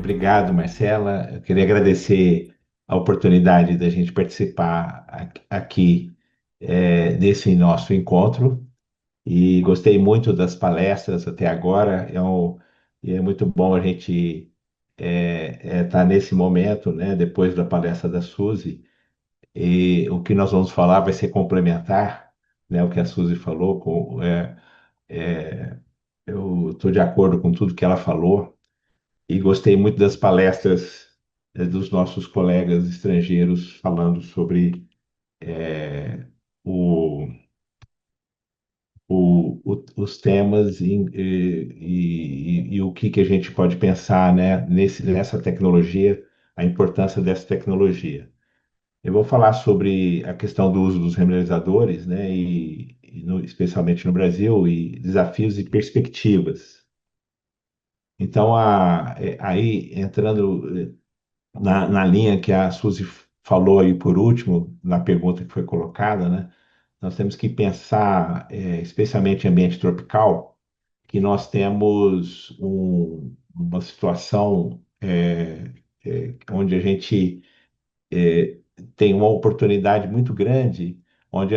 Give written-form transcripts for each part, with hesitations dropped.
Obrigado, Marcela. Eu queria agradecer a oportunidade da gente participar aqui desse nosso encontro e gostei muito das palestras até agora. E é muito bom a gente estar nesse momento, né, depois da palestra da Suzy. E o que nós vamos falar vai ser complementar, né, o que a Suzy falou. É, eu estou de acordo com tudo que ela falou. E gostei muito das palestras dos nossos colegas estrangeiros falando sobre o, os temas e o que a gente pode pensar, né, nessa tecnologia, a importância dessa tecnologia. Eu vou falar sobre a questão do uso dos remediadores, né, especialmente no Brasil, e desafios e perspectivas. Então, aí entrando na linha que a Suzy falou aí por último, na pergunta que foi colocada, né? Nós temos que pensar, especialmente em ambiente tropical, que nós temos uma situação onde a gente tem uma oportunidade muito grande, onde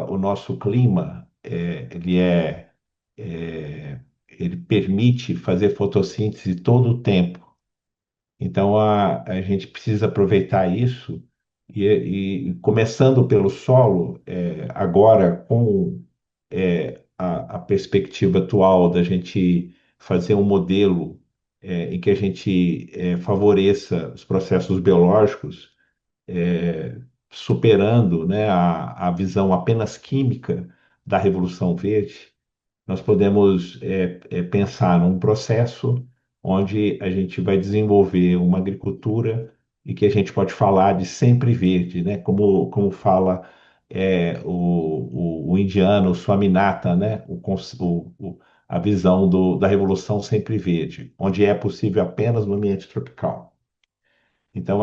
o nosso clima é, ele permite fazer fotossíntese todo o tempo. Então a gente precisa aproveitar isso e começando pelo solo, agora com a perspectiva atual da gente fazer um modelo em que a gente favoreça os processos biológicos, superando, né, a visão apenas química da Revolução Verde. Nós podemos pensar num processo onde a gente vai desenvolver uma agricultura e que a gente pode falar de sempre verde, né? Como fala o indiano, o Swaminatha, né? A visão da revolução sempre verde, onde é possível apenas no ambiente tropical. Então,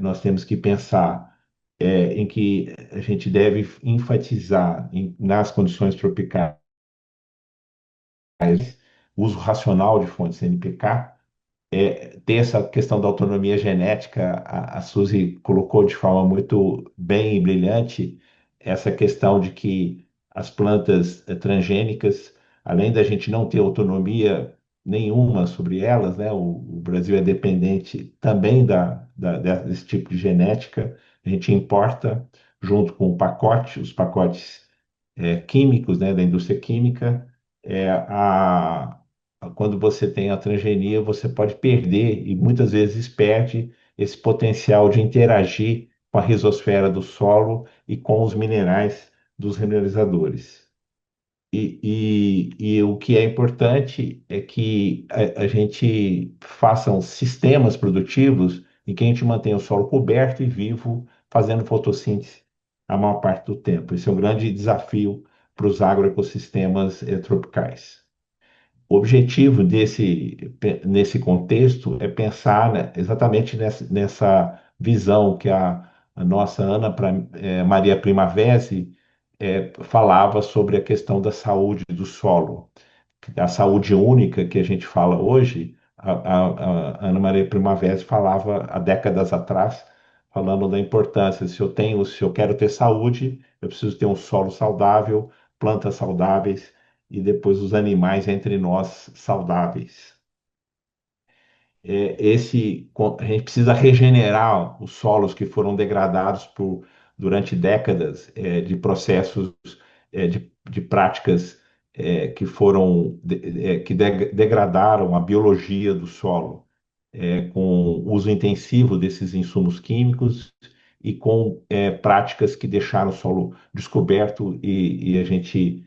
nós temos que pensar em que a gente deve enfatizar nas condições tropicais uso racional de fontes NPK, ter essa questão da autonomia genética, a Suzy colocou de forma muito bem e brilhante essa questão de que as plantas transgênicas, além da gente não ter autonomia nenhuma sobre elas, né, o Brasil é dependente também desse tipo de genética, a gente importa junto com o pacote, os pacotes químicos, né, da indústria química, quando você tem a transgenia, você pode perder, e muitas vezes perde, esse potencial de interagir com a risosfera do solo e com os minerais dos mineralizadores. E o que é importante é que a gente faça sistemas produtivos em que a gente mantenha o solo coberto e vivo, fazendo fotossíntese a maior parte do tempo. Esse é um grande desafio para os agroecossistemas tropicais. O objetivo nesse contexto é pensar, né, exatamente nessa visão que a nossa Maria Primavesi falava sobre a questão da saúde do solo. A saúde única que a gente fala hoje, a Ana Maria Primavera falava há décadas atrás, falando da importância. Se eu quero ter saúde, eu preciso ter um solo saudável, plantas saudáveis e depois os animais entre nós saudáveis. A gente precisa regenerar os solos que foram degradados durante décadas de processos de práticas que degradaram a biologia do solo, com o uso intensivo desses insumos químicos e com práticas que deixaram o solo descoberto e a gente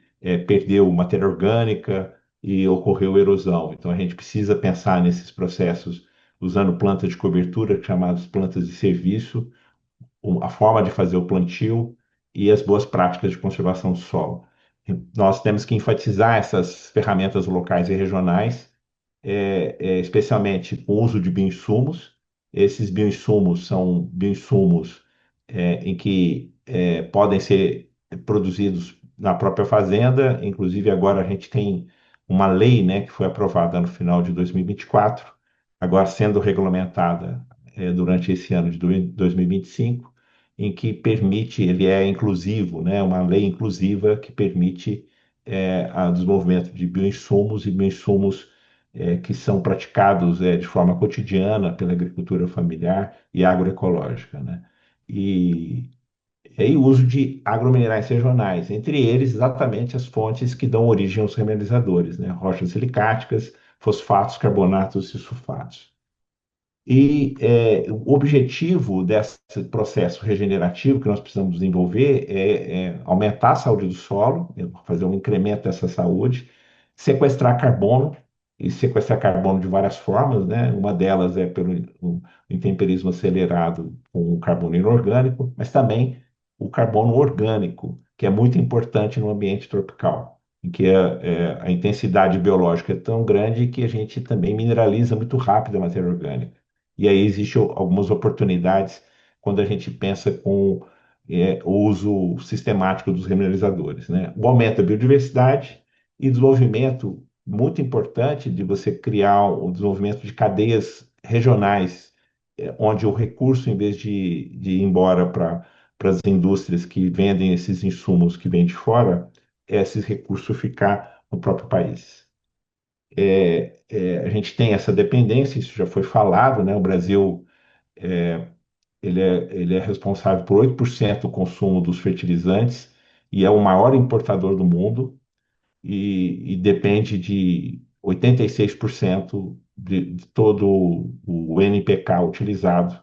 perdeu matéria orgânica e ocorreu erosão. Então a gente precisa pensar nesses processos usando plantas de cobertura, chamadas plantas de serviço, a forma de fazer o plantio e as boas práticas de conservação do solo. Nós temos que enfatizar essas ferramentas locais e regionais, especialmente com o uso de bioinsumos. Esses bioinsumos são bioinsumos em que podem ser produzidos na própria fazenda. Inclusive, agora a gente tem uma lei, né, que foi aprovada no final de 2024, agora sendo regulamentada durante esse ano de 2025, em que permite, ele é inclusivo, né, uma lei inclusiva que permite o desenvolvimento de bioinsumos e bioinsumos que são praticados de forma cotidiana pela agricultura familiar e agroecológica, né? E, e o uso de agrominerais regionais, entre eles exatamente as fontes que dão origem aos remineralizadores, né? Rochas silicáticas, fosfatos, carbonatos e sulfatos. E o objetivo desse processo regenerativo que nós precisamos desenvolver é aumentar a saúde do solo, fazer um incremento dessa saúde, sequestrar carbono, e sequestrar carbono de várias formas, né? Uma delas é pelo intemperismo acelerado com o carbono inorgânico, mas também o carbono orgânico, que é muito importante no ambiente tropical, em que a intensidade biológica é tão grande que a gente também mineraliza muito rápido a matéria orgânica. E aí existem algumas oportunidades quando a gente pensa com o uso sistemático dos remineralizadores, né? O aumento da biodiversidade e desenvolvimento muito importante de você criar o desenvolvimento de cadeias regionais, onde o recurso, em vez de ir embora para as indústrias que vendem esses insumos que vêm de fora, esses recursos ficar no próprio país. A gente tem essa dependência, isso já foi falado, né? O Brasil ele é responsável por 8% do consumo dos fertilizantes e é o maior importador do mundo e depende de 86% de todo o NPK utilizado.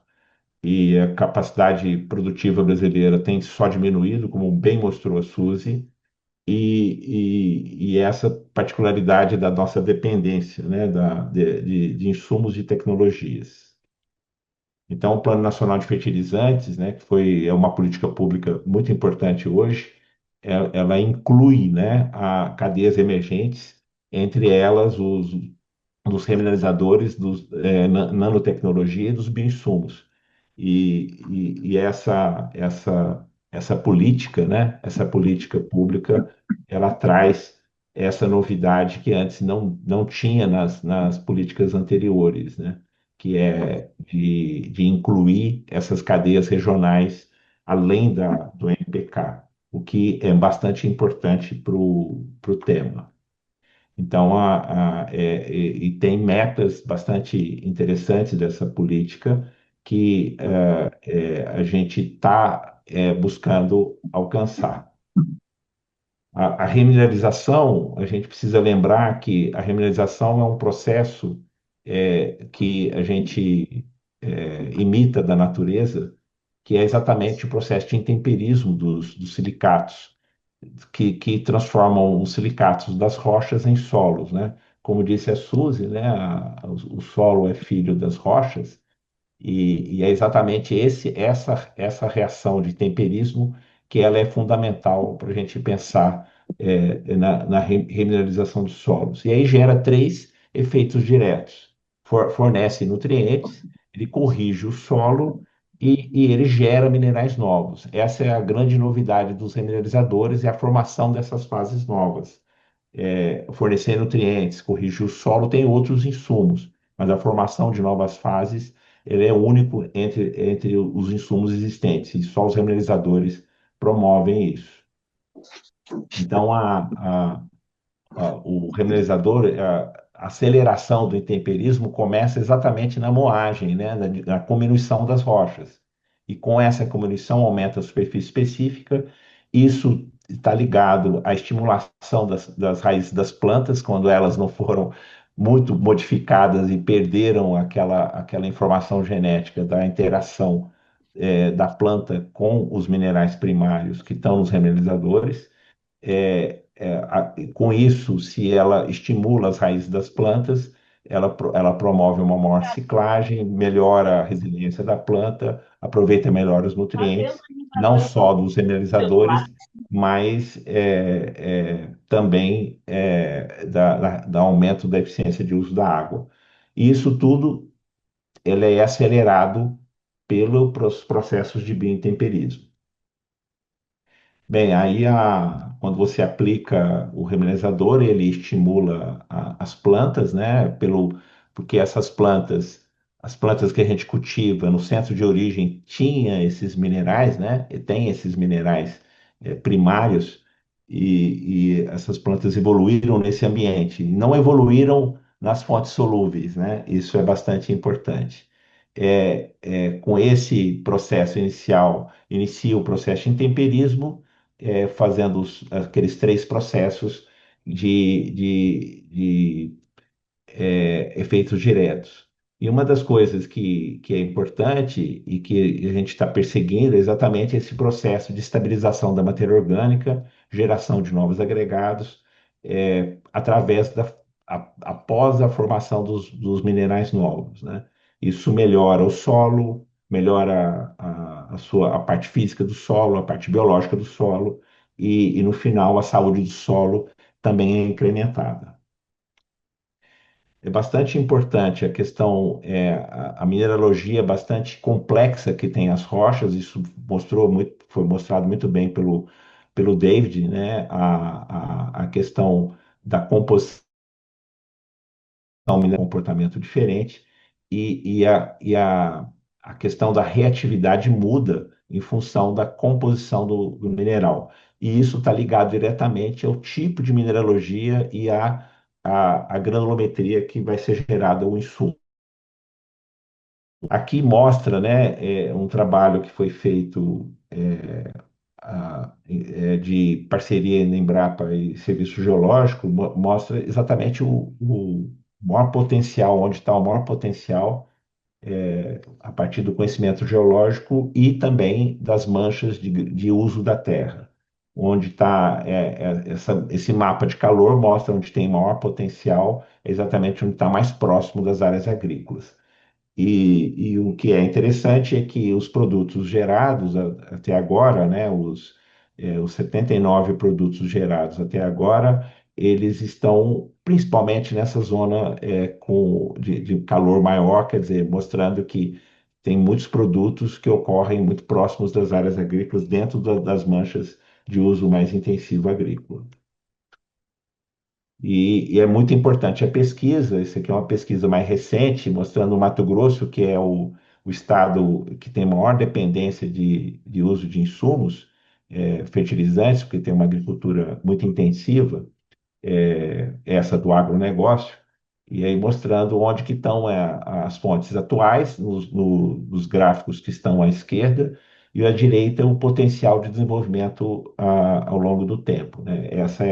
E a capacidade produtiva brasileira tem só diminuído, como bem mostrou a Suzy, e essa particularidade da nossa dependência, né, de insumos e tecnologias. Então, o Plano Nacional de Fertilizantes, né, que é uma política pública muito importante hoje, ela inclui, né, cadeias emergentes, entre elas dos remineralizadores, nanotecnologia e dos bioinsumos. E essa política, né, essa política pública, ela traz essa novidade que antes não tinha nas políticas anteriores, né? Que é de incluir essas cadeias regionais além do MPK, o que é bastante importante para o tema. Então, e tem metas bastante interessantes dessa política que a gente está buscando alcançar. A remineralização, a gente precisa lembrar que a remineralização é um processo que a gente imita da natureza, que é exatamente o processo de intemperismo dos silicatos que transformam os silicatos das rochas em solos, né? Como disse a Suzy, né? O solo é filho das rochas, e é exatamente essa reação de temperismo que ela é fundamental para a gente pensar na remineralização dos solos. E aí gera três efeitos diretos. Fornece nutrientes, ele corrige o solo e ele gera minerais novos. Essa é a grande novidade dos remineralizadores, é a formação dessas fases novas. Fornecer nutrientes, corrigir o solo, tem outros insumos, mas a formação de novas fases ele é único entre os insumos existentes, e só os remineralizadores promovem isso. Então, o remineralizador, a aceleração do intemperismo começa exatamente na moagem, né, na comminuição das rochas. E com essa comminuição aumenta a superfície específica. Isso está ligado à estimulação das raízes das plantas, quando elas não foram muito modificadas e perderam aquela informação genética da interação da planta com os minerais primários que estão nos remineralizadores. Com isso, se ela estimula as raízes das plantas, ela promove uma maior ciclagem, melhora a resiliência da planta, aproveita melhor os nutrientes, não só dos mineralizadores, mas também dá aumento da eficiência de uso da água. E isso tudo ele é acelerado pelos processos de biointemperismo. Bem, aí quando você aplica o remineralizador, ele estimula as plantas, né, porque as plantas que a gente cultiva no centro de origem tinha esses minerais, né? E tem esses minerais primários e essas plantas evoluíram nesse ambiente, não evoluíram nas fontes solúveis, né? Isso é bastante importante. Com esse processo inicial, inicia o processo de intemperismo, fazendo aqueles três processos de efeitos diretos. E uma das coisas que é importante e que a gente está perseguindo é exatamente esse processo de estabilização da matéria orgânica, geração de novos agregados, através após a formação dos minerais novos, né? Isso melhora o solo, melhora a parte física do solo, a parte biológica do solo, e no final a saúde do solo também é incrementada. É bastante importante a questão, a mineralogia bastante complexa que tem as rochas, isso foi mostrado muito bem pelo David, né? A questão da composição mineral, comportamento diferente, a questão da reatividade muda em função da composição do mineral. E isso está ligado diretamente ao tipo de mineralogia e a granulometria que vai ser gerada o insumo. Aqui mostra, né, um trabalho que foi feito de parceria entre Embrapa e Serviço Geológico, mostra exatamente o maior potencial, onde está o maior potencial a partir do conhecimento geológico e também das manchas de uso da terra. Onde está esse mapa de calor mostra onde tem maior potencial, exatamente onde está mais próximo das áreas agrícolas. E o que é interessante é que os produtos gerados até agora, né, os 79 produtos gerados até agora, eles estão principalmente nessa zona de calor maior, quer dizer, mostrando que tem muitos produtos que ocorrem muito próximos das áreas agrícolas, dentro das manchas de uso mais intensivo agrícola. E é muito importante a pesquisa. Isso aqui é uma pesquisa mais recente, mostrando o Mato Grosso, que é o estado que tem maior dependência de uso de insumos, fertilizantes, porque tem uma agricultura muito intensiva, essa do agronegócio, e aí mostrando onde que estão as fontes atuais, nos gráficos que estão à esquerda, e à direita o potencial de desenvolvimento ao longo do tempo, né? Essa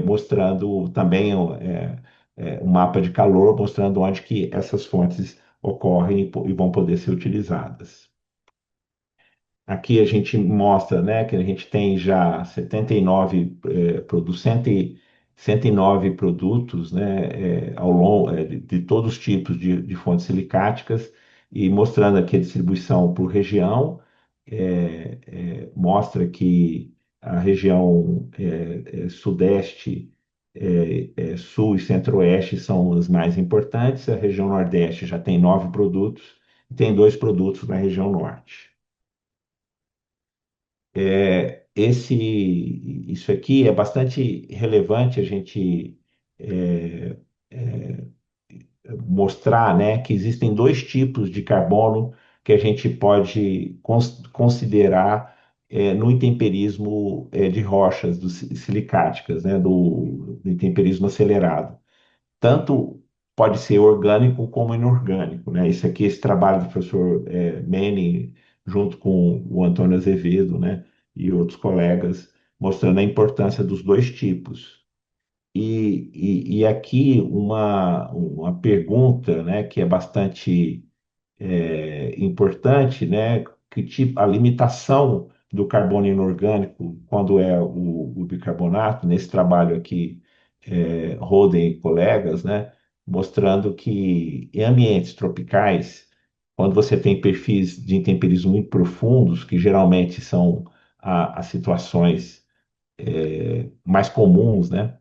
mostrando também um mapa de calor, mostrando onde que essas fontes ocorrem e vão poder ser utilizadas. Aqui a gente mostra, né, que a gente tem já 79 produtos, 109 produtos, né, ao longo de todos os tipos de fontes silicáticas e mostrando aqui a distribuição por região, mostra que a região sudeste, sul e centro-oeste são as mais importantes, a região nordeste já tem 9 produtos e tem 2 produtos na região norte. Isso aqui é bastante relevante a gente é, é, mostrar, né, que existem dois tipos de carbono que a gente pode considerar no intemperismo de rochas silicáticas, né, do intemperismo acelerado. Tanto pode ser orgânico como inorgânico, né? Isso aqui, esse trabalho do professor Manning, junto com o Antônio Azevedo, né, e outros colegas, mostrando a importância dos dois tipos. E aqui uma pergunta, né, que é bastante importante, né, que tipo, a limitação do carbono inorgânico quando é o bicarbonato, nesse trabalho aqui, Roden e colegas, né, mostrando que em ambientes tropicais, quando você tem perfis de intemperismo muito profundos, que geralmente são as situações mais comuns, né,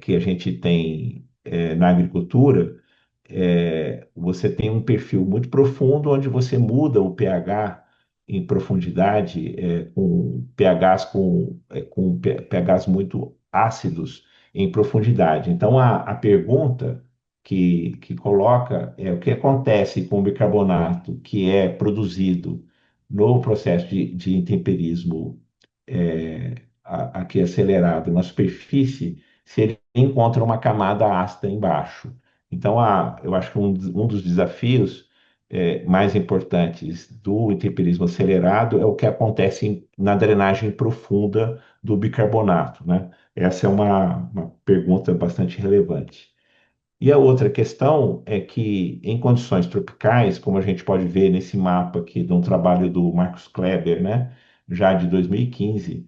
que a gente tem na agricultura, você tem um perfil muito profundo onde você muda o pH em profundidade, com pHs pHs muito ácidos em profundidade. Então a pergunta que coloca é o que acontece com o bicarbonato que é produzido no processo de intemperismo aqui acelerado na superfície, se ele encontra uma camada ácida embaixo. Então, eu acho que um dos desafios mais importantes do intemperismo acelerado é o que acontece na drenagem profunda do bicarbonato, né? Essa é uma pergunta bastante relevante. E a outra questão é que, em condições tropicais, como a gente pode ver nesse mapa aqui de um trabalho do Marcos Kleber, né, já de 2015,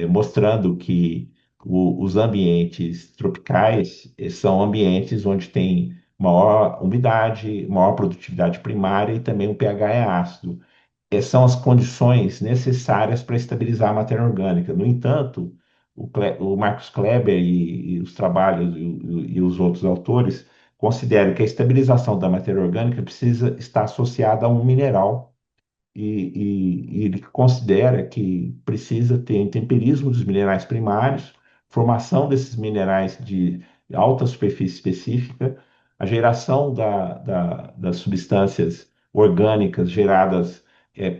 mostrando que os ambientes tropicais são ambientes onde tem maior umidade, maior produtividade primária e também o pH é ácido. São as condições necessárias para estabilizar a matéria orgânica. No entanto, o Marcos Kleber e os trabalhos e os outros autores consideram que a estabilização da matéria orgânica precisa estar associada a um mineral e ele considera que precisa ter intemperismo dos minerais primários, formação desses minerais de alta superfície específica, a geração das substâncias orgânicas geradas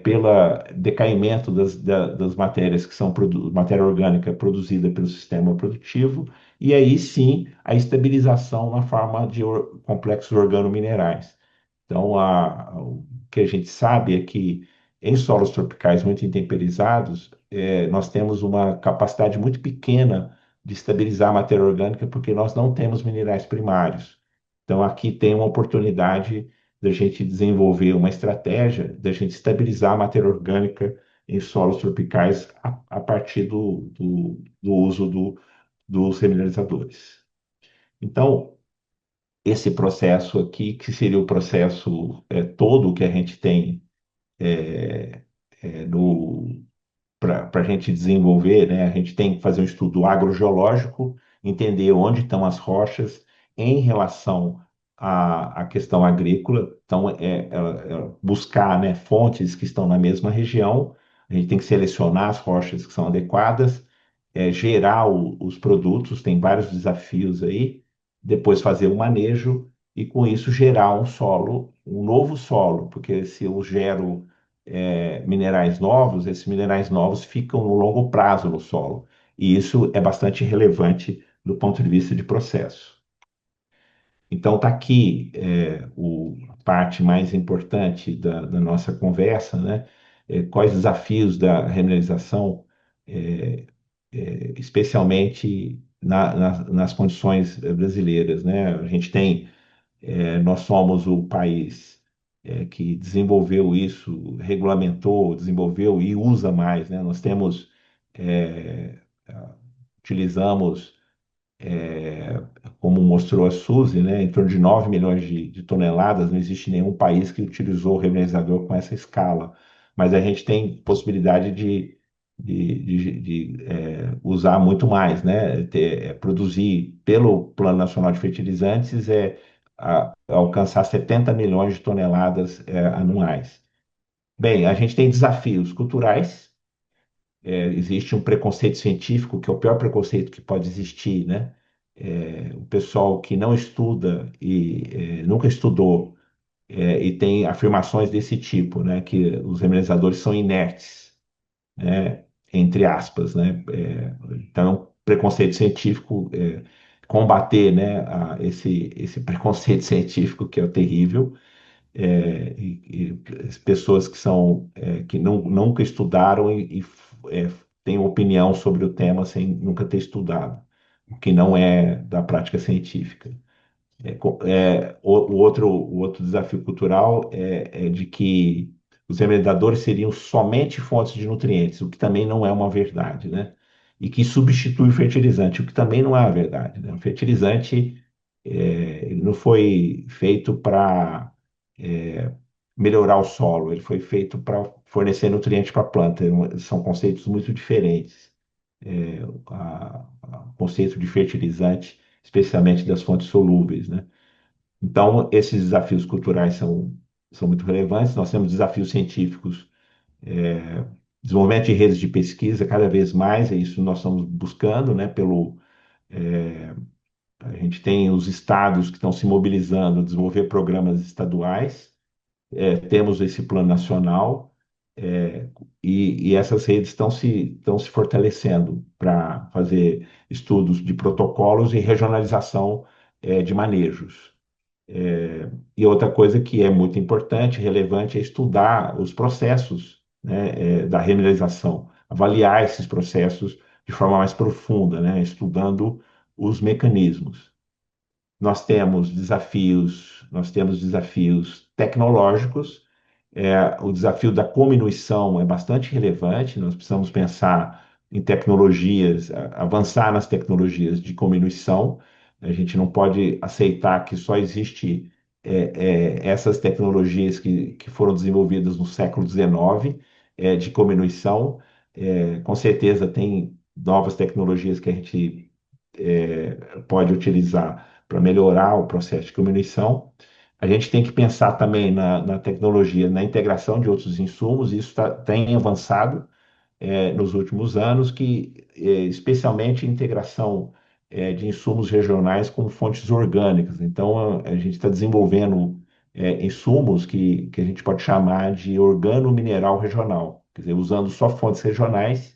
pelo decaimento das matérias que são matéria orgânica produzida pelo sistema produtivo, e aí sim a estabilização na forma de complexos organominerais. Então, o que a gente sabe é que em solos tropicais muito intemperizados, nós temos uma capacidade muito pequena de estabilizar a matéria orgânica porque nós não temos minerais primários. Então, aqui tem uma oportunidade da gente desenvolver uma estratégia da gente estabilizar a matéria orgânica em solos tropicais a partir do uso dos remineralizadores. Então, esse processo aqui, que seria o processo todo que a gente tem é, para a gente desenvolver, né? A gente tem que fazer um estudo agrogeológico, entender onde estão as rochas em relação à questão agrícola. Então, buscar, né, fontes que estão na mesma região. A gente tem que selecionar as rochas que são adequadas, gerar os produtos, tem vários desafios aí. Depois fazer o manejo e, com isso, gerar um solo, um novo solo, porque se eu gero minerais novos, esses minerais novos ficam no longo prazo no solo. E isso é bastante relevante do ponto de vista de processo. Então, está aqui a parte mais importante da nossa conversa, né? Quais desafios da remineralização, é, especialmente nas condições brasileiras, né? A gente tem nós somos o país que desenvolveu isso, regulamentou, desenvolveu e usa mais, né? Nós temos, é, utilizamos, como mostrou a Suzy, né, em torno de 9 milhões de toneladas, não existe nenhum país que utilizou o revernizador com essa escala. Mas a gente tem possibilidade de usar muito mais, né? Produzir pelo Plano Nacional de Fertilizantes alcançar 70 milhões de toneladas anuais. Bem, a gente tem desafios culturais, existe um preconceito científico, que é o pior preconceito que pode existir, né? O pessoal que não estuda e nunca estudou e tem afirmações desse tipo, né? Que os remineralizadores são inertes, né? Entre aspas, né? Então, preconceito científico, combater, né? Esse preconceito científico que é o terrível, as pessoas que são que nunca estudaram têm opinião sobre o tema sem nunca ter estudado, o que não é da prática científica. O outro desafio cultural é de que os remediadores seriam somente fontes de nutrientes, o que também não é uma verdade, né? E que substitui o fertilizante, o que também não é a verdade, né? O fertilizante ele não foi feito para melhorar o solo, ele foi feito para fornecer nutrientes para a planta. São conceitos muito diferentes. O conceito de fertilizante, especialmente das fontes solúveis, né? Então, esses desafios culturais são muito relevantes. Nós temos desafios científicos, desenvolvimento de redes de pesquisa, cada vez mais, é isso que nós estamos buscando, né, A gente tem os estados que estão se mobilizando a desenvolver programas estaduais, temos esse plano nacional, é, e essas redes estão se fortalecendo para fazer estudos de protocolos e regionalização, de manejos. E outra coisa que é muito importante, relevante, é estudar os processos, né, da remedialização, avaliar esses processos de forma mais profunda, né, estudando os mecanismos. Nós temos desafios tecnológicos. O desafio da cominuição é bastante relevante. Nós precisamos pensar em tecnologias, avançar nas tecnologias de cominuição. A gente não pode aceitar que só existe essas tecnologias que foram desenvolvidas no século XIX, de cominuição. Com certeza tem novas tecnologias que a gente pode utilizar para melhorar o processo de comunicação. A gente tem que pensar também na tecnologia, na integração de outros insumos, e isso tem avançado nos últimos anos, especialmente a integração de insumos regionais com fontes orgânicas. Então, a gente está desenvolvendo insumos que a gente pode chamar de organo-mineral regional, quer dizer, usando só fontes regionais,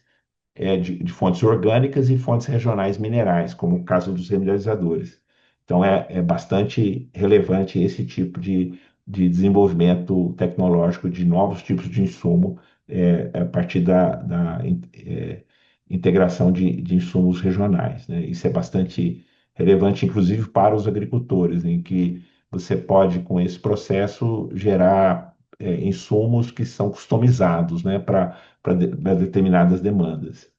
de fontes orgânicas e fontes regionais minerais, como o caso dos remineralizadores. Então, é bastante relevante esse tipo de desenvolvimento tecnológico de novos tipos de insumo, a partir da integração de insumos regionais, né? Isso é bastante relevante, inclusive para os agricultores, em que você pode, com esse processo, gerar insumos que são customizados, né, para determinadas demandas.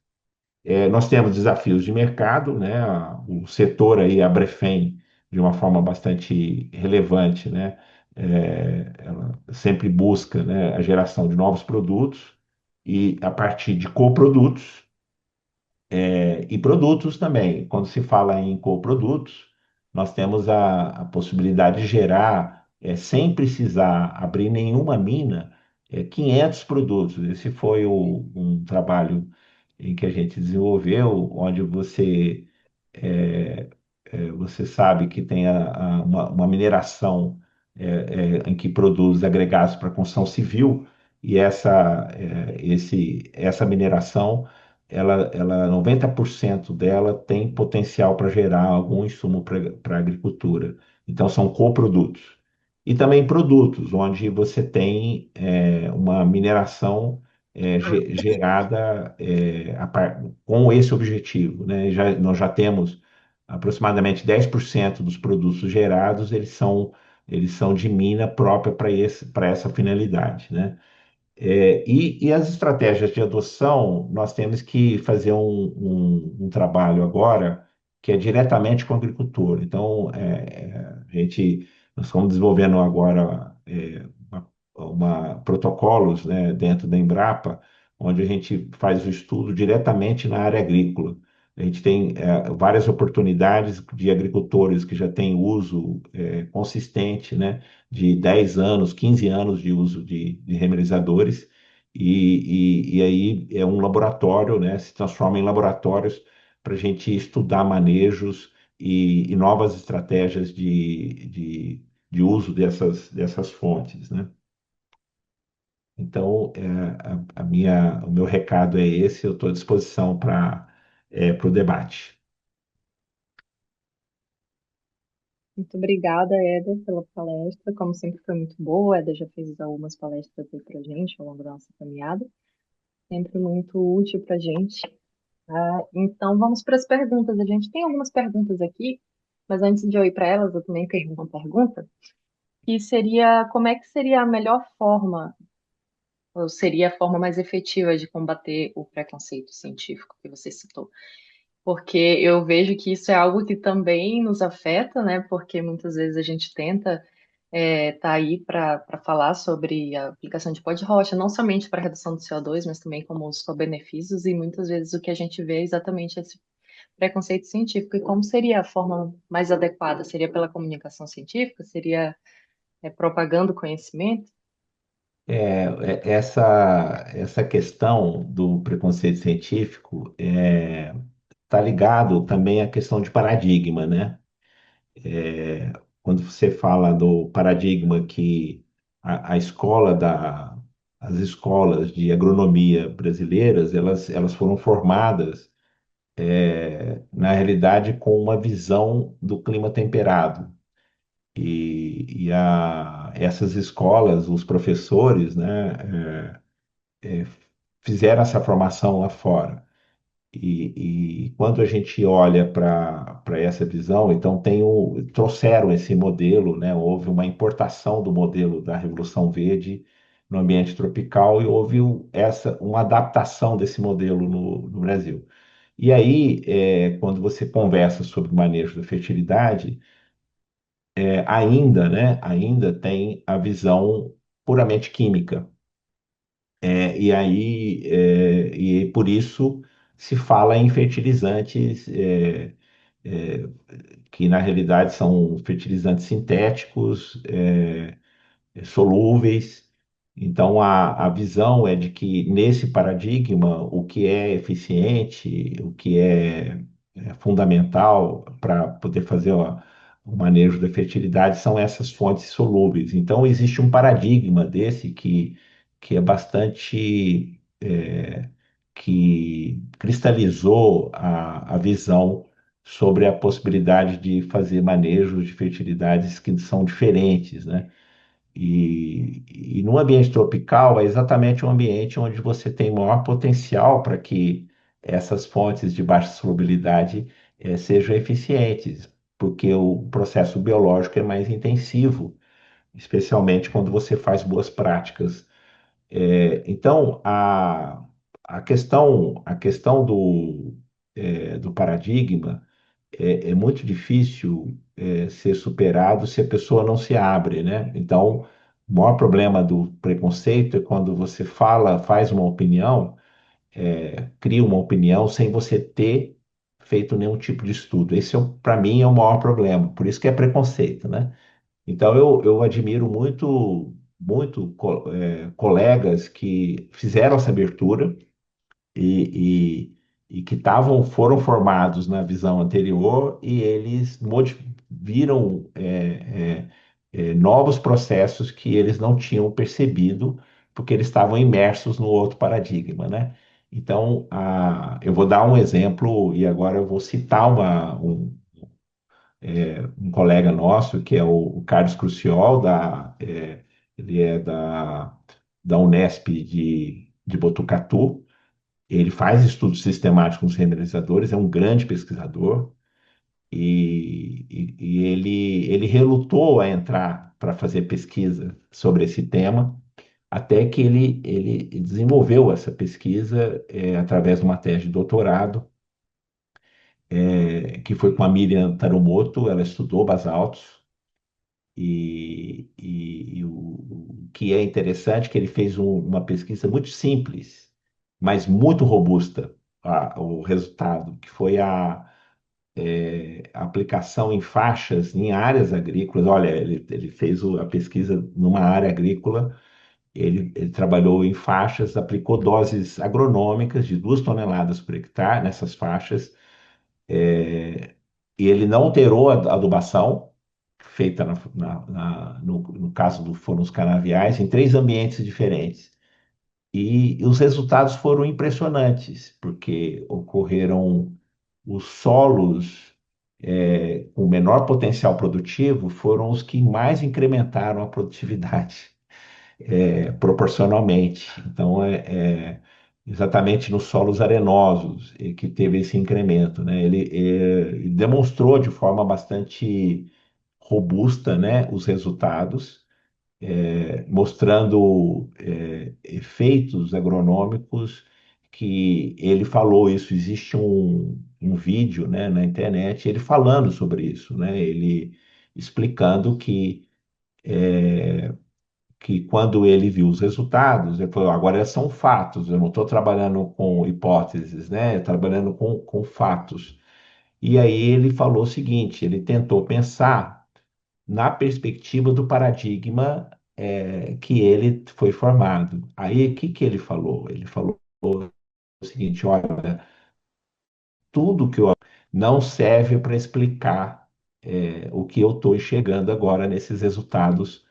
Nós temos desafios de mercado, né? O setor aí, a Brefem, de uma forma bastante relevante, né? Ela sempre busca, né, a geração de novos produtos e a partir de coprodutos, e produtos também. Quando se fala em coprodutos, nós temos a possibilidade de gerar, sem precisar abrir nenhuma mina, 500 produtos. Esse foi um trabalho em que a gente desenvolveu, onde é, você sabe que tem uma mineração, em que produz agregados para construção civil, e essa mineração, 90% dela tem potencial para gerar algum insumo para a agricultura. Então, são coprodutos. E também produtos, onde você tem uma mineração gerada com esse objetivo, né? Nós já temos aproximadamente 10% dos produtos gerados, eles são de mina própria para essa finalidade, né? E as estratégias de adoção, nós temos que fazer um trabalho agora que é diretamente com o agricultor. Então, nós estamos desenvolvendo agora protocolos, né, dentro da Embrapa, onde a gente faz o estudo diretamente na área agrícola. A gente tem várias oportunidades de agricultores que já têm uso consistente, né, de 10 anos, 15 anos de uso de remerizadores, e aí é um laboratório, né, se transforma em laboratórios para a gente estudar manejos e novas estratégias de uso dessas fontes, né? Então, o meu recado é esse, eu estou à disposição para o debate. Muito obrigada, Éder, pela palestra. Como sempre, foi muito boa. Éder já fez algumas palestras aí para gente ao longo da nossa caminhada. Sempre muito útil para a gente. Então, vamos para as perguntas. A gente tem algumas perguntas aqui, mas antes de eu ir para elas, eu também tenho uma pergunta, que seria como é que seria a melhor forma, ou seria a forma mais efetiva de combater o preconceito científico que você citou? Porque eu vejo que isso é algo que também nos afeta, né? Porque muitas vezes a gente tenta tá aí para falar sobre a aplicação de pó de rocha, não somente para redução do CO2, mas também como os co-benefícios, e muitas vezes o que a gente vê é exatamente esse preconceito científico. E como seria a forma mais adequada? Seria pela comunicação científica? Seria propagando conhecimento? Essa questão do preconceito científico está ligado também à questão de paradigma, né? Quando você fala do paradigma que a escola as escolas de agronomia brasileiras, elas foram formadas, na realidade, com uma visão do clima temperado. Essas escolas, os professores, né, fizeram essa formação lá fora. E quando a gente olha para essa visão, então trouxeram esse modelo, né? Houve uma importação do modelo da Revolução Verde no ambiente tropical e houve uma adaptação desse modelo no Brasil. E aí, quando você conversa sobre o manejo da fertilidade, ainda tem a visão puramente química. E por isso se fala em fertilizantes, que na realidade são fertilizantes sintéticos, solúveis. Então, a visão é de que, nesse paradigma, o que é eficiente, o que é fundamental para poder fazer o manejo da fertilidade são essas fontes solúveis. Então, existe um paradigma desse que é bastante. Que cristalizou a visão sobre a possibilidade de fazer manejos de fertilidades que são diferentes, né? E no ambiente tropical é exatamente um ambiente onde você tem maior potencial para que essas fontes de baixa solubilidade sejam eficientes, porque o processo biológico é mais intensivo, especialmente quando você faz boas práticas. Então, a questão do paradigma é muito difícil ser superado se a pessoa não se abre, né? Então, o maior problema do preconceito é quando você faz uma opinião, cria uma opinião sem você ter feito nenhum tipo de estudo. Esse, para mim, é o maior problema. Por isso que é preconceito, né? Então, eu admiro muito colegas que fizeram essa abertura e que foram formados na visão anterior e eles viram novos processos que eles não tinham percebido porque eles estavam imersos no outro paradigma, né? Então, eu vou dar um exemplo e agora eu vou citar um colega nosso, que é o Carlos Cruciol, ele é da Unesp de Botucatu. Ele faz estudos sistemáticos com os mineralizadores, é um grande pesquisador, e ele relutou a entrar para fazer pesquisa sobre esse tema, até que ele desenvolveu essa pesquisa através de uma tese de doutorado, que foi com a Miriam Tarumoto. Ela estudou basaltos, e o que é interessante é que ele fez uma pesquisa muito simples, mas muito robusta, o resultado, que foi a aplicação em faixas, em áreas agrícolas. Olha, ele fez a pesquisa numa área agrícola, ele trabalhou em faixas, aplicou doses agronômicas de 2 toneladas por hectare nessas faixas, e ele não alterou a adubação feita no caso foram os canaviais, em 3 ambientes diferentes. E os resultados foram impressionantes, porque ocorreram os solos com menor potencial produtivo foram os que mais incrementaram a produtividade, proporcionalmente. Então, exatamente nos solos arenosos que teve esse incremento, né? Ele demonstrou de forma bastante robusta, né, os resultados, mostrando efeitos agronômicos que ele falou isso. Existe um vídeo, né, na internet, ele falando sobre isso, né, ele explicando que quando ele viu os resultados, ele falou: agora são fatos, eu não estou trabalhando com hipóteses, né, eu trabalhando com fatos. E aí ele falou o seguinte: ele tentou pensar na perspectiva do paradigma que ele foi formado. Aí, o que que ele falou? Ele falou o seguinte: olha, tudo que eu não serve para explicar o que eu estou enxergando agora nesses resultados,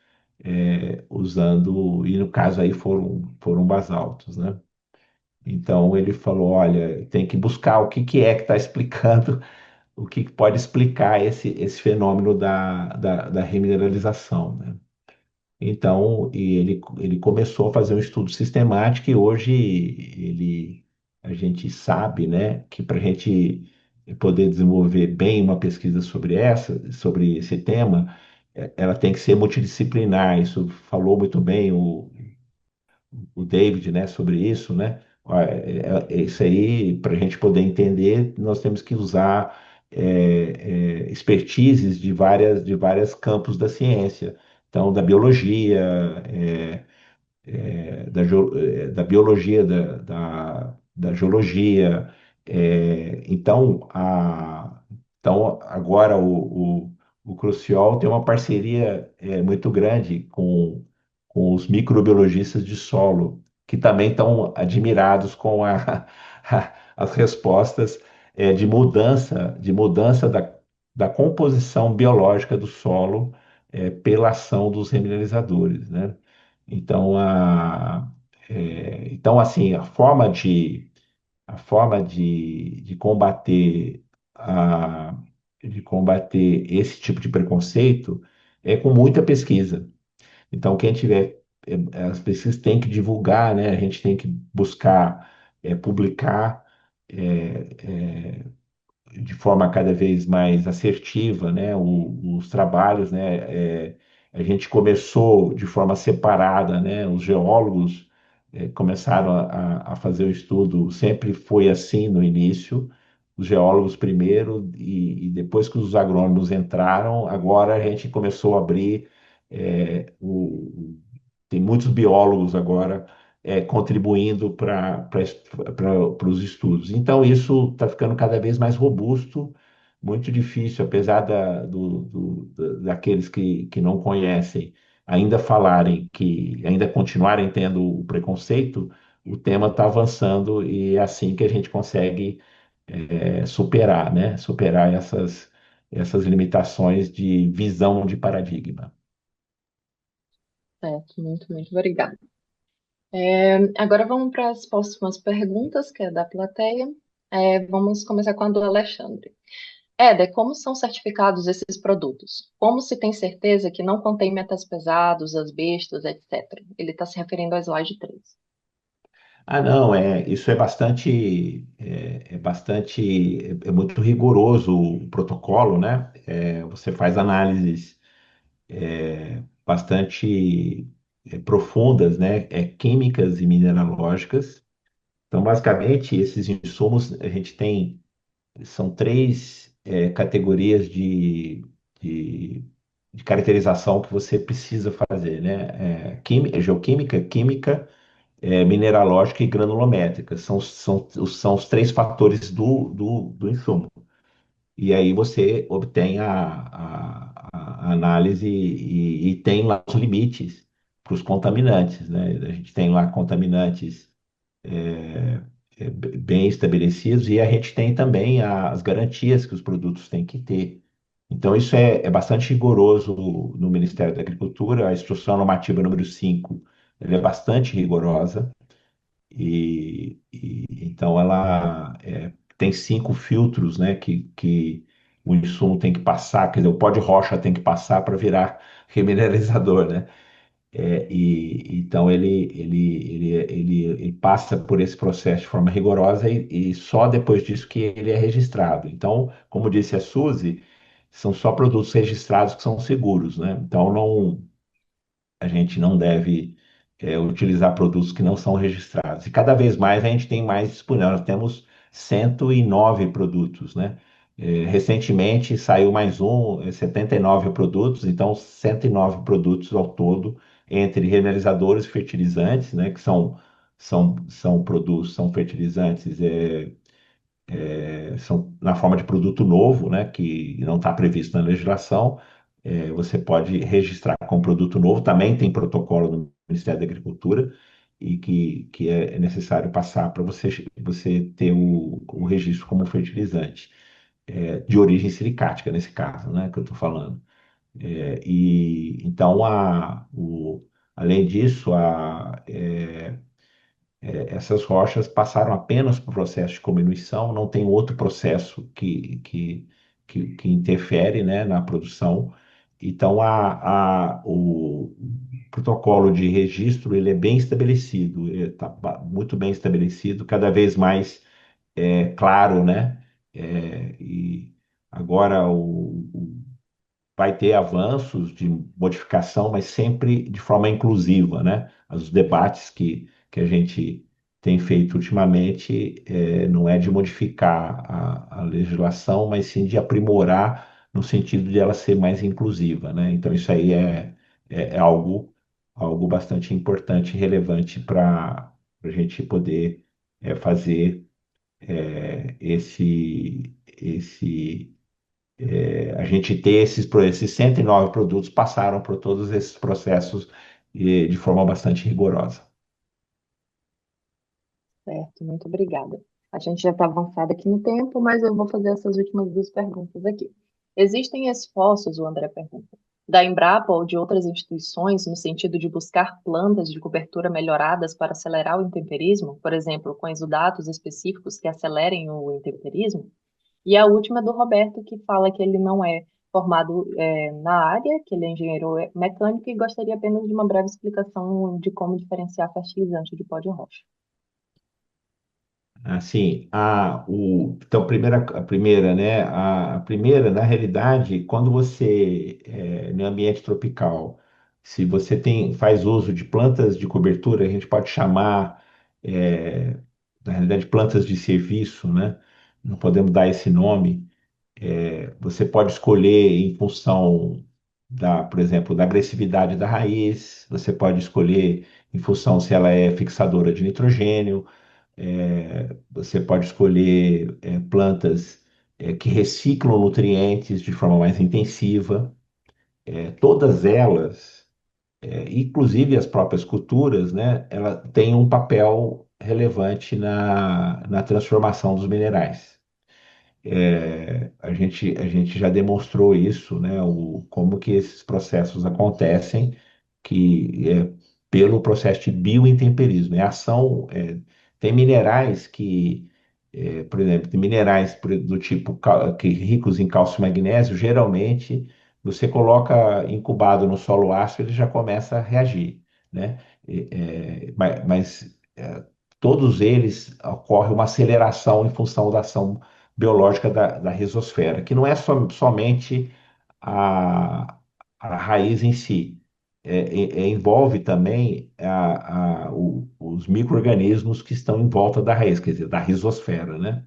usando, e no caso aí foram basaltos, né? Então ele falou, olha, tem que buscar o que que é que está explicando, o que que pode explicar esse fenômeno da remineralização, né? Então, ele começou a fazer um estudo sistemático e hoje a gente sabe, né, que para a gente poder desenvolver bem uma pesquisa sobre esse tema, ela tem que ser multidisciplinar. Isso falou muito bem o David, né, sobre isso, né? Ó, isso aí, para a gente poder entender, nós temos que usar expertises de várias campos da ciência. Então, da biologia, da biologia, da geologia. Então, agora o Cruciol tem uma parceria muito grande com os microbiologistas de solo, que também estão admirados com as respostas de mudança da composição biológica do solo pela ação dos remineralizadores, né? Então, assim, a forma de a, de combater esse tipo de preconceito é com muita pesquisa. Então, quem tiver, as pesquisas têm que divulgar, né? A gente tem que buscar publicar de forma cada vez mais assertiva, né, os trabalhos, né, a gente começou de forma separada, né, os geólogos começaram a fazer o estudo, sempre foi assim no início, os geólogos primeiro e depois que os agrônomos entraram, agora a gente começou a abrir, tem muitos biólogos agora contribuindo para os estudos. Então, isso está ficando cada vez mais robusto, muito difícil, apesar daqueles que não conhecem ainda falarem ainda continuarem tendo o preconceito, o tema está avançando e é assim que a gente consegue superar, né? Superar essas limitações de visão de paradigma. Certo, muito, muito obrigada. Agora vamos para as próximas perguntas, que é da plateia. Vamos começar com a do Alexandre. Éder, como são certificados esses produtos? Como se tem certeza que não contém metais pesados, asbestos, etc.? Ele está se referindo ao slide 3. Ah, não, isso é muito rigoroso o protocolo, né? Você faz análises bastante profundas, né? Químicas e mineralógicas. Então, basicamente, esses insumos, a gente tem, são três categorias de, de caracterização que você precisa fazer, né? Geoquímica, química, mineralógica e granulométrica. São os três fatores do insumo. E aí você obtém a análise e tem lá os limites para os contaminantes, né? A gente tem lá contaminantes bem estabelecidos e a gente tem também as garantias que os produtos têm que ter. Então, isso é bastante rigoroso no Ministério da Agricultura. A Instrução Normativa número 5 ela é bastante rigorosa. Então ela tem 5 filtros, né, que o insumo tem que passar, quer dizer, o pó de rocha tem que passar para virar remineralizador, né? Então ele passa por esse processo de forma rigorosa e só depois disso que ele é registrado. Então, como disse a Suzy, são só produtos registrados que são seguros, né? Então a gente não deve utilizar produtos que não são registrados. E cada vez mais a gente tem mais disponível. Nós temos 109 produtos, né? Recentemente saiu mais 79 produtos, então 109 produtos ao todo, entre mineralizadores e fertilizantes, né? Que são produtos, são fertilizantes, são na forma de produto novo, né? Que não está previsto na legislação. Você pode registrar como produto novo, também tem protocolo no Ministério da Agricultura, e que é necessário passar para você ter o registro como fertilizante. de origem silicática, nesse caso, né, que eu estou falando. E então, além disso, essas rochas passaram apenas por processo de comminuição, não tem outro processo que interfere, né, na produção. Então, o protocolo de registro ele é bem estabelecido, está muito bem estabelecido, cada vez mais claro, né? E agora vai ter avanços de modificação, mas sempre de forma inclusiva, né? Os debates que a gente tem feito ultimamente não é de modificar a legislação, mas sim de aprimorar no sentido de ela ser mais inclusiva, né? Então isso aí é algo bastante importante e relevante para a gente poder fazer a gente ter esses 109 produtos passaram por todos esses processos de forma bastante rigorosa. Certo, muito obrigada. A gente já está avançado aqui no tempo, mas eu vou fazer essas últimas duas perguntas aqui. Existem esforços, o André pergunta, da Embrapa ou de outras instituições no sentido de buscar plantas de cobertura melhoradas para acelerar o intemperismo, por exemplo, com exudatos específicos que acelerem o intemperismo? E a última é do Roberto, que fala que ele não é formado na área, que ele é engenheiro mecânico e gostaria apenas de uma breve explicação de como diferenciar fertilizante de pó de rocha. Assim, então, a primeira, né? A primeira, na realidade, quando você, no ambiente tropical, se você faz uso de plantas de cobertura, a gente pode chamar, é, na realidade, plantas de serviço, né? Não podemos dar esse nome. Você pode escolher em função por exemplo, da agressividade da raiz, você pode escolher em função se ela é fixadora de nitrogênio, você pode escolher plantas que reciclam nutrientes de forma mais intensiva. Todas elas, inclusive as próprias culturas, né, ela tem um papel relevante na transformação dos minerais. A gente já demonstrou isso, né? Como que esses processos acontecem, que pelo processo de biointemperismo. Tem minerais por exemplo, tem minerais do tipo que ricos em cálcio e magnésio, geralmente você coloca incubado no solo ácido, ele já começa a reagir, né? Mas todos eles ocorre uma aceleração em função da ação biológica da risosfera, que não é somente a, a raiz em si, envolve também os micro-organismos que estão em volta da raiz, quer dizer, da risosfera, né?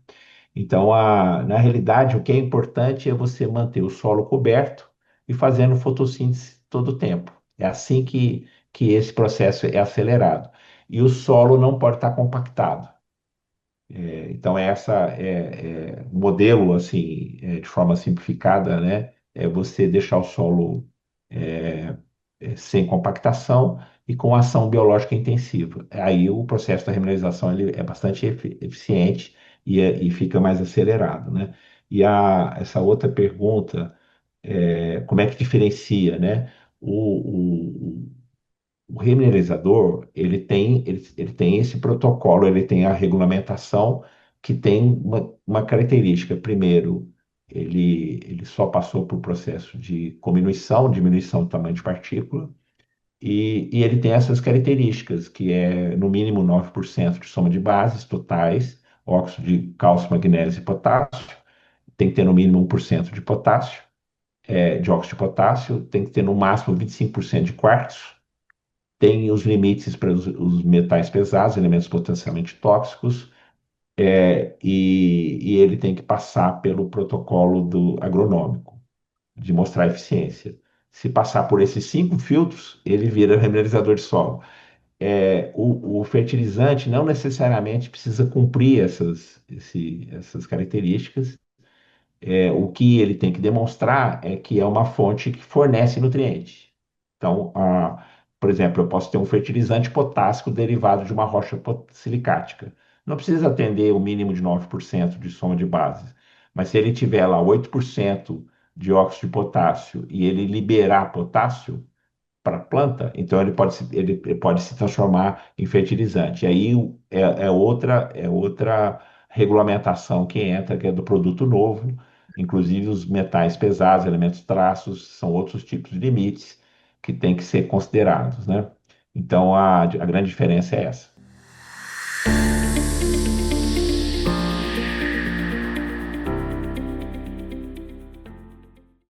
Então, na realidade, o que é importante é você manter o solo coberto e fazendo fotossíntese todo o tempo. É assim que esse processo é acelerado. E o solo não pode estar compactado. Então, o modelo, assim, de forma simplificada, né, é você deixar o solo é, sem compactação e com ação biológica intensiva. Aí o processo da remineralização ele é bastante eficiente e fica mais acelerado, né? E essa outra pergunta, como é que diferencia, né? O remineralizador, ele tem esse protocolo, ele tem a regulamentação que tem uma característica. Primeiro, ele só passou por processo de cominuição, diminuição do tamanho de partícula, e ele tem essas características, que é no mínimo 9% de soma de bases totais, óxido de cálcio, magnésio e potássio, tem que ter no mínimo 1% de potássio, de óxido de potássio, tem que ter no máximo 25% de quartzo, tem os limites para os metais pesados, elementos potencialmente tóxicos, e ele tem que passar pelo protocolo agronômico, de mostrar eficiência. Se passar por esses 5 filtros, ele vira remineralizador de solo. O fertilizante não necessariamente precisa cumprir essas características. O que ele tem que demonstrar é que é uma fonte que fornece nutriente. Então, por exemplo, eu posso ter um fertilizante potássico derivado de uma rocha silicática. Não precisa atender o mínimo de 9% de soma de bases, Mas se ele tiver lá 8% de óxido de potássio e ele liberar potássio para a planta, então ele pode se transformar em fertilizante. E aí é outra regulamentação que entra, que é do produto novo, inclusive os metais pesados, elementos traços, são outros tipos de limites que têm que ser considerados, né? Então a grande diferença é essa.